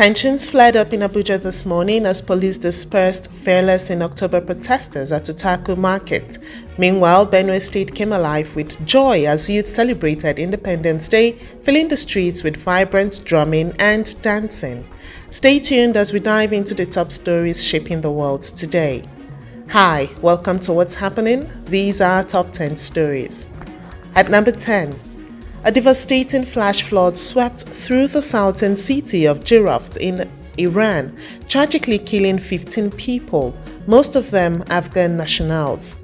Tensions flared up in Abuja this morning as police dispersed fearless in October protesters at Utaku Market. Meanwhile, Benue State came alive with joy as youth celebrated Independence Day, filling the streets with vibrant drumming and dancing. Stay tuned as we dive into the top stories shaping the world today. Hi, welcome to What's Happening. These are top 10 stories. At number 10. A devastating flash flood swept through the southern city of Jiroft in Iran, tragically killing 15 people, most of them Afghan nationals.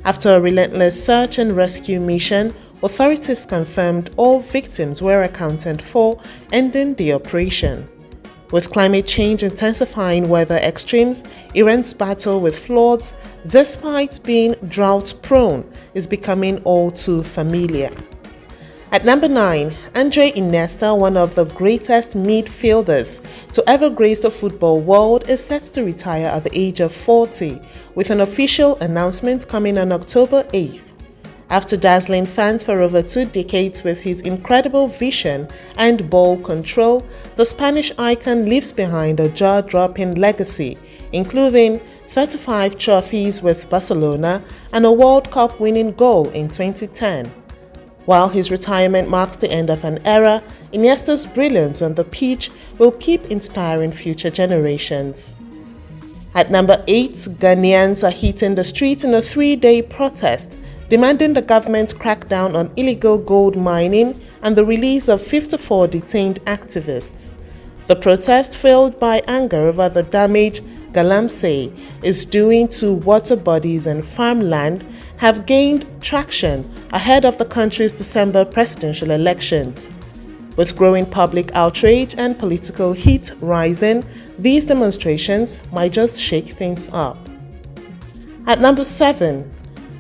After a relentless search and rescue mission, authorities confirmed all victims were accounted for, ending the operation. With climate change intensifying weather extremes, Iran's battle with floods, despite being drought-prone, is becoming all too familiar. At number 9, Andrés Iniesta, one of the greatest midfielders to ever grace the football world, is set to retire at the age of 40, with an official announcement coming on October 8th. After dazzling fans for over 2 decades with his incredible vision and ball control, the Spanish icon leaves behind a jaw-dropping legacy, including 35 trophies with Barcelona and a World Cup winning goal in 2010. While his retirement marks the end of an era, Iniesta's brilliance on the pitch will keep inspiring future generations. At number 8, Ghanaians are hitting the streets in a 3-day protest, demanding the government crack down on illegal gold mining and the release of 54 detained activists. The protest, fueled by anger over the damage Galamsey is doing to water bodies and farmland, have gained traction ahead of the country's December presidential elections. With growing public outrage and political heat rising, these demonstrations might just shake things up. At number 7,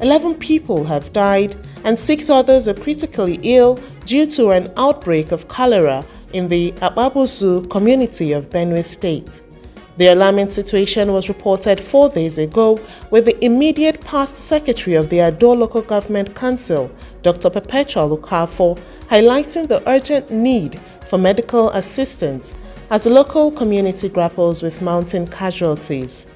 11 people have died and 6 others are critically ill due to an outbreak of cholera in the Abuja community of Benue State. The alarming situation was reported 4 days ago, with the immediate past secretary of the Ado Local Government Council, Dr. Perpetual Ukafo, highlighting the urgent need for medical assistance as the local community grapples with mounting casualties.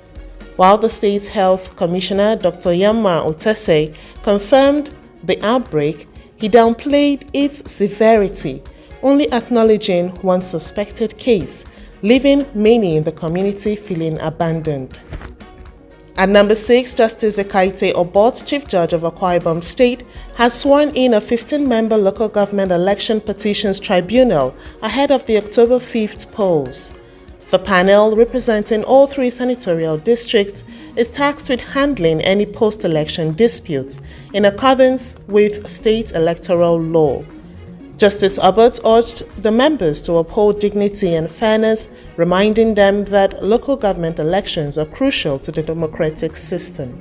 While the state's health commissioner, Dr. Yamma Otese, confirmed the outbreak, he downplayed its severity, only acknowledging one suspected case, leaving many in the community feeling abandoned. At number 6, Justice Ekaite Obot, Chief Judge of Akwa Ibom State, has sworn in a 15-member local government election petitions tribunal ahead of the October 5th polls. The panel, representing all 3 senatorial districts, is tasked with handling any post-election disputes in accordance with state electoral law. Justice Abbott urged the members to uphold dignity and fairness, reminding them that local government elections are crucial to the democratic system.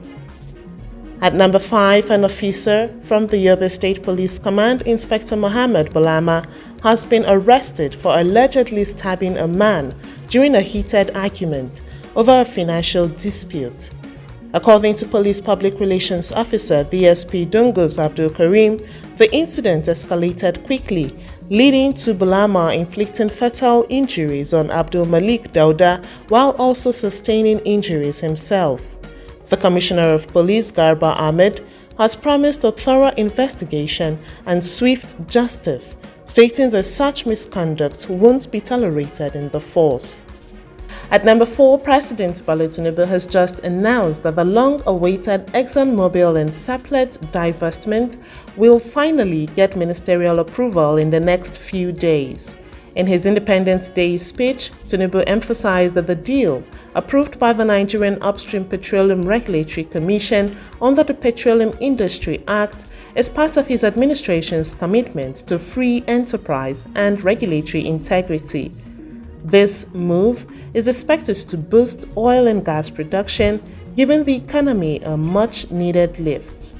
At number 5, an officer from the Yobe State Police Command, Inspector Mohammed Bolama, has been arrested for allegedly stabbing a man during a heated argument over a financial dispute. According to Police Public Relations Officer DSP Dungus Abdul Karim, the incident escalated quickly, leading to Bulama inflicting fatal injuries on Abdul Malik Dauda while also sustaining injuries himself. The Commissioner of Police, Garba Ahmed, has promised a thorough investigation and swift justice, stating that such misconduct won't be tolerated in the force. At number 4, President Tinubu has just announced that the long-awaited ExxonMobil-Seplat divestment will finally get ministerial approval in the next few days. In his Independence Day speech, Tinubu emphasized that the deal, approved by the Nigerian Upstream Petroleum Regulatory Commission under the Petroleum Industry Act, is part of his administration's commitment to free enterprise and regulatory integrity. This move is expected to boost oil and gas production, giving the economy a much-needed lift.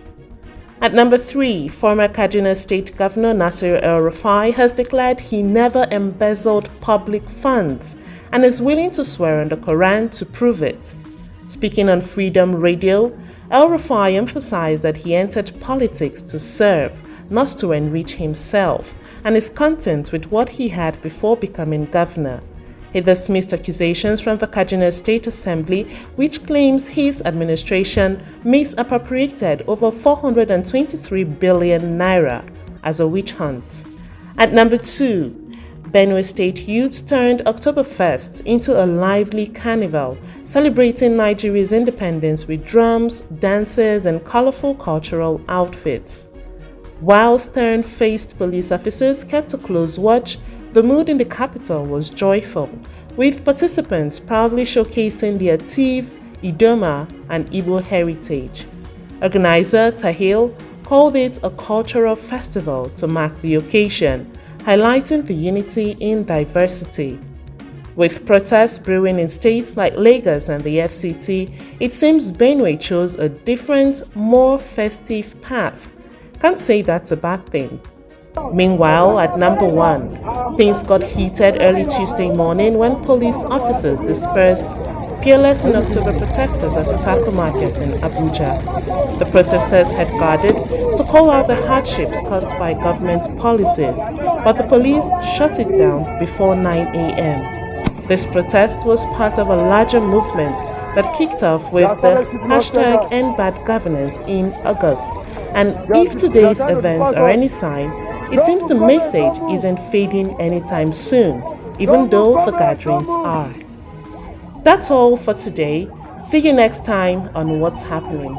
At number 3, former Kaduna State Governor Nasir El-Rufai has declared he never embezzled public funds and is willing to swear on the Qur'an to prove it. Speaking on Freedom Radio, El-Rufai emphasized that he entered politics to serve, not to enrich himself, and is content with what he had before becoming governor. He dismissed accusations from the Kaduna State Assembly, which claims his administration misappropriated over 423 billion naira as a witch hunt. At number 2, Benue State youths turned October 1st into a lively carnival, celebrating Nigeria's independence with drums, dances, and colorful cultural outfits. While stern-faced police officers kept a close watch, the mood in the capital was joyful, with participants proudly showcasing their Tiv, Idoma, and Igbo heritage. Organizer Tahil called it a cultural festival to mark the occasion, highlighting the unity in diversity. With protests brewing in states like Lagos and the FCT, it seems Benue chose a different, more festive path. Can't say that's a bad thing. Meanwhile, at number 1, things got heated early Tuesday morning when police officers dispersed fearless in October protesters at the taco market in Abuja. The protesters had gathered to call out the hardships caused by government policies, but the police shut it down before 9 a.m. This protest was part of a larger movement that kicked off with the hashtag #EndBadGovernance in August. And if today's events are any sign, it seems the message isn't fading anytime soon, even though the gatherings are. That's all for today. See you next time on What's Happening.